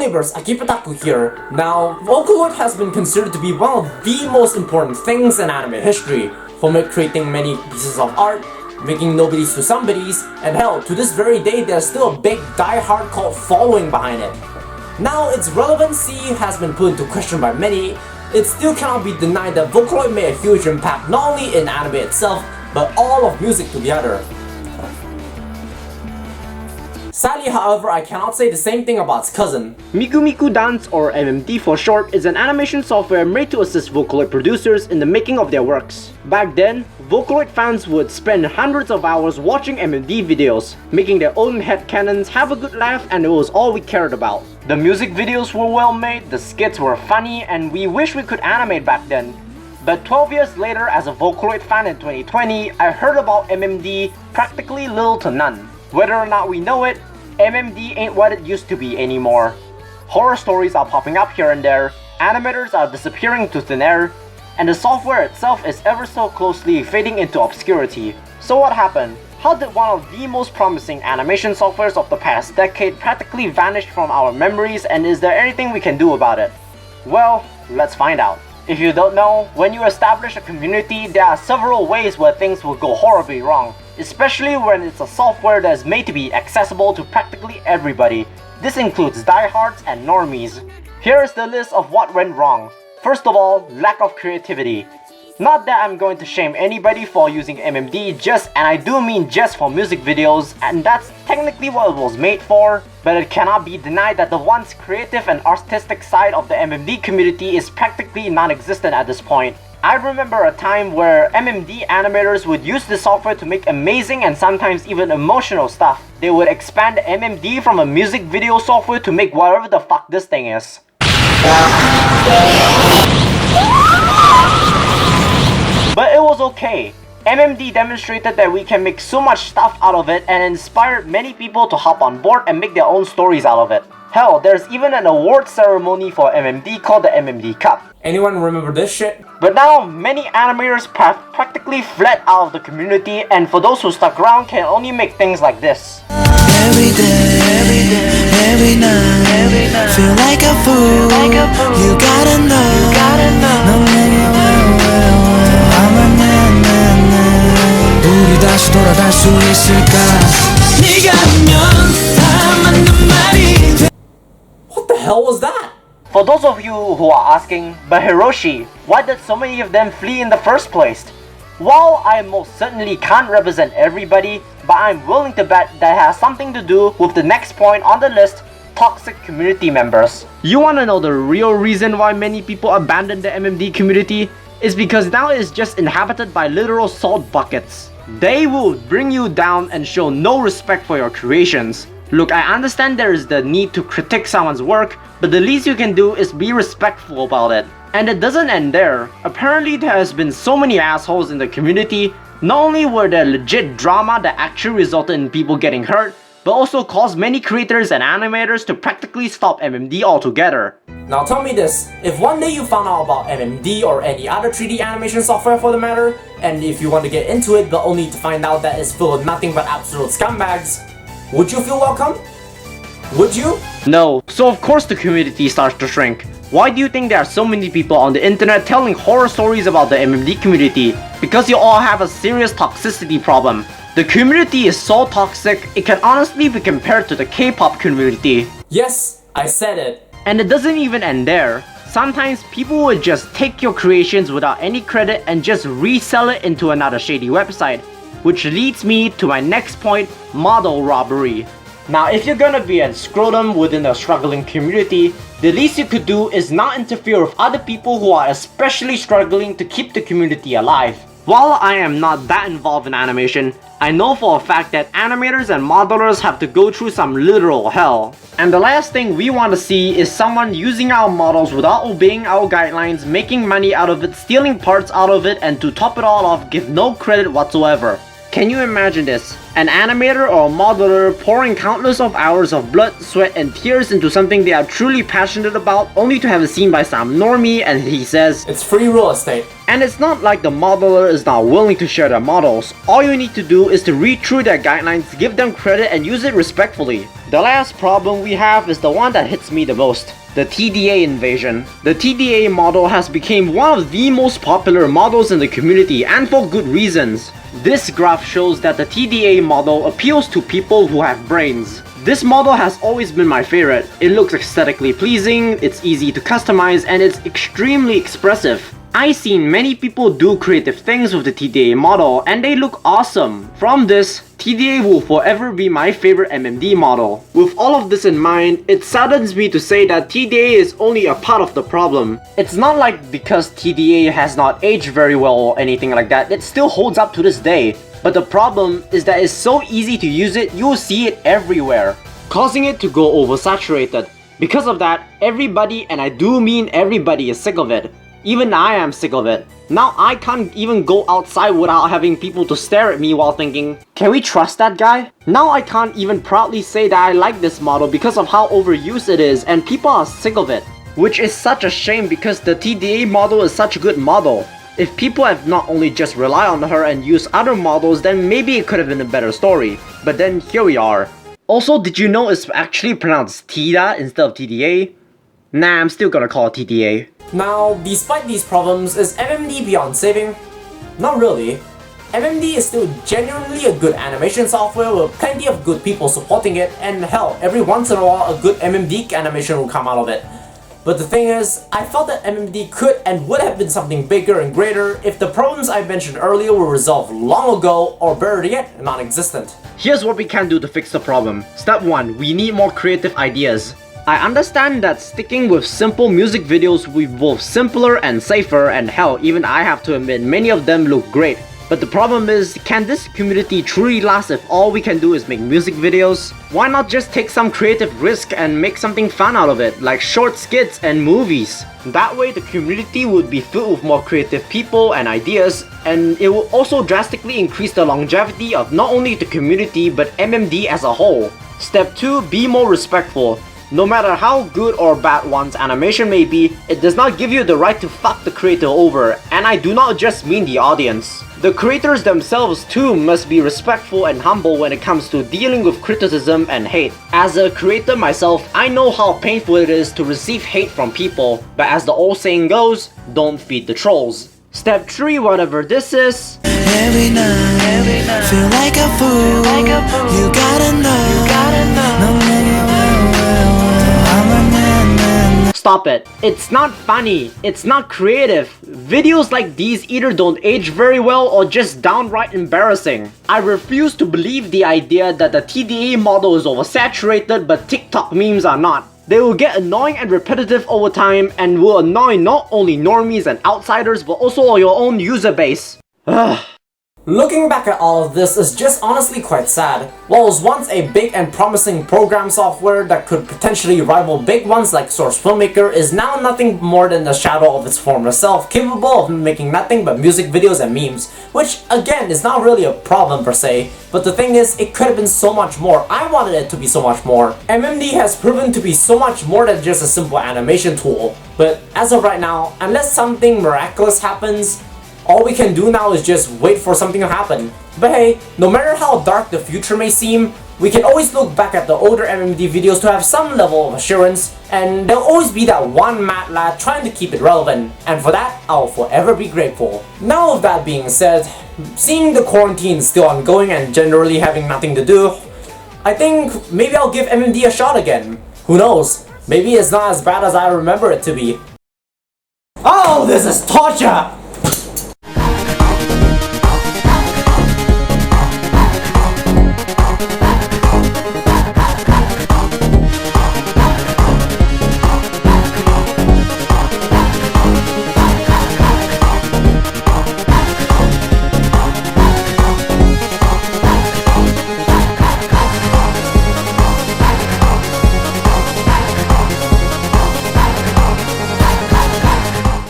neighbors, Akibataku here. Now, Vocaloid has been considered to be one of the most important things in anime history, from it creating many pieces of art, making nobodies to somebodies, and hell, to this very day there's still a big die-hard cult following behind it. Now, its relevancy has been put into question by many. It still cannot be denied that Vocaloid made a huge impact not only in anime itself, but all of music together. Sadly, however, I cannot say the same thing about its cousin. Miku Miku Dance, or MMD for short, is an animation software made to assist Vocaloid producers in the making of their works. Back then, Vocaloid fans would spend hundreds of hours watching MMD videos, making their own headcanons, have a good laugh, and it was all we cared about. The music videos were well made, the skits were funny, and we wish we could animate back then. But 12 years later, as a Vocaloid fan in 2020, I heard about MMD practically little to none. Whether or not we know it, MMD ain't what it used to be anymore. Horror stories are popping up here and there, animators are disappearing to thin air, and the software itself is ever so closely fading into obscurity. So what happened? How did one of the most promising animation softwares of the past decade practically vanish from our memories, and is there anything we can do about it? Well, let's find out. If you don't know, when you establish a community, there are several ways where things will go horribly wrong, especially when it's a software that is made to be accessible to practically everybody. This includes diehards and normies. Here is the list of what went wrong. First of all, lack of creativity. Not that I'm going to shame anybody for using MMD and I do mean just for music videos, and that's technically what it was made for, but it cannot be denied that the once creative and artistic side of the MMD community is practically non-existent at this point. I remember a time where MMD animators would use this software to make amazing and sometimes even emotional stuff. They would expand MMD from a music video software to make whatever the fuck this thing is. But it was okay. MMD demonstrated that we can make so much stuff out of it and inspired many people to hop on board and make their own stories out of it. Hell, there's even an award ceremony for MMD called the MMD Cup. Anyone remember this shit? But now, many animators practically fled out of the community, and for those who stuck around can only make things like this. Every day, every night, feel like a fool. You gotta know. 우리 다시 돌아갈 수 있을까? 네가 아니면 다 맞는 말이. What the hell was that? For those of you who are asking, but Hiroshi, why did so many of them flee in the first place? While I most certainly can't represent everybody, but I'm willing to bet that has something to do with the next point on the list, toxic community members. You wanna know the real reason why many people abandoned the MMD community? It's because now it's just inhabited by literal salt buckets. They will bring you down and show no respect for your creations. Look, I understand there is the need to critique someone's work, but the least you can do is be respectful about it. And it doesn't end there. Apparently there has been so many assholes in the community. Not only were there legit drama that actually resulted in people getting hurt, but also caused many creators and animators to practically stop MMD altogether. Now tell me this, if one day you found out about MMD or any other 3D animation software for the matter, and if you want to get into it but only to find out that it's filled with nothing but absolute scumbags, would you feel welcome? Would you? No, so of course the community starts to shrink. Why do you think there are so many people on the internet telling horror stories about the MMD community? Because you all have a serious toxicity problem. The community is so toxic, it can honestly be compared to the K-pop community. Yes, I said it. And it doesn't even end there. Sometimes people would just take your creations without any credit and just resell it into another shady website. Which leads me to my next point, model robbery. Now if you're gonna be a scrotum within a struggling community, the least you could do is not interfere with other people who are especially struggling to keep the community alive. While I am not that involved in animation, I know for a fact that animators and modelers have to go through some literal hell. And the last thing we want to see is someone using our models without obeying our guidelines, making money out of it, stealing parts out of it, and to top it all off, give no credit whatsoever. Can you imagine this? An animator or modeler pouring countless of hours of blood, sweat, and tears into something they are truly passionate about, only to have it seen by some normie and he says, It's free real estate. and it's not like the modeler is not willing to share their models. All you need to do is to read through their guidelines, give them credit, and use it respectfully. The last problem we have is the one that hits me the most. The TDA invasion. The TDA model has become one of the most popular models in the community, and for good reasons. This graph shows that the TDA model appeals to people who have brains. This model has always been my favorite. It looks aesthetically pleasing, it's easy to customize, and it's extremely expressive. I've seen many people do creative things with the TDA model, and they look awesome. From this, TDA will forever be my favorite MMD model. With all of this in mind, it saddens me to say that TDA is only a part of the problem. It's not like because TDA has not aged very well or anything like that, it still holds up to this day. But the problem is that it's so easy to use it, you'll see it everywhere, causing it to go oversaturated. Because of that, everybody, and I do mean everybody, is sick of it. Even I am sick of it. Now I can't even go outside without having people to stare at me while thinking, can we trust that guy? Now I can't even proudly say that I like this model because of how overused it is and people are sick of it. Which is such a shame because the TDA model is such a good model. If people have not only just relied on her and used other models, then maybe it could have been a better story. But then here we are. Also, did you know it's actually pronounced TIDA instead of TDA? Nah, I'm still gonna call it TDA. Now, despite these problems, is MMD beyond saving? Not really. MMD is still genuinely a good animation software with plenty of good people supporting it, and hell, every once in a while a good MMD animation will come out of it. But the thing is, I felt that MMD could and would have been something bigger and greater if the problems I mentioned earlier were resolved long ago, or better yet, non-existent. Here's what we can do to fix the problem. Step 1. We need more creative ideas. I understand that sticking with simple music videos will be both simpler and safer, and hell, even I have to admit many of them look great. But the problem is, can this community truly last if all we can do is make music videos? Why not just take some creative risk and make something fun out of it, like short skits and movies? That way the community would be filled with more creative people and ideas, and it will also drastically increase the longevity of not only the community but MMD as a whole. Step 2. Be more respectful. No matter how good or bad one's animation may be, it does not give you the right to fuck the creator over, and I do not just mean the audience. The creators themselves too must be respectful and humble when it comes to dealing with criticism and hate. As a creator myself, I know how painful it is to receive hate from people, but as the old saying goes, don't feed the trolls. Step 3, whatever this is. Every night, feel like a fool. You gotta know. Stop it. It's not funny. It's not creative. Videos like these either don't age very well or just downright embarrassing. I refuse to believe the idea that the TDA model is oversaturated but TikTok memes are not. They will get annoying and repetitive over time and will annoy not only normies and outsiders but also your own user base. Ugh. Looking back at all of this is just honestly quite sad. What was once a big and promising program software that could potentially rival big ones like Source Filmmaker is now nothing more than the shadow of its former self, capable of making nothing but music videos and memes, which again is not really a problem per se, but the thing is, it could have been so much more. I wanted it to be so much more. MMD has proven to be so much more than just a simple animation tool, but as of right now, unless something miraculous happens, all we can do now is just wait for something to happen. But hey, no matter how dark the future may seem, we can always look back at the older MMD videos to have some level of assurance, and there'll always be that one mad lad trying to keep it relevant, and for that, I'll forever be grateful. Now with that being said, seeing the quarantine still ongoing and generally having nothing to do, I think maybe I'll give MMD a shot again. Who knows, maybe it's not as bad as I remember it to be. Oh, this is torture!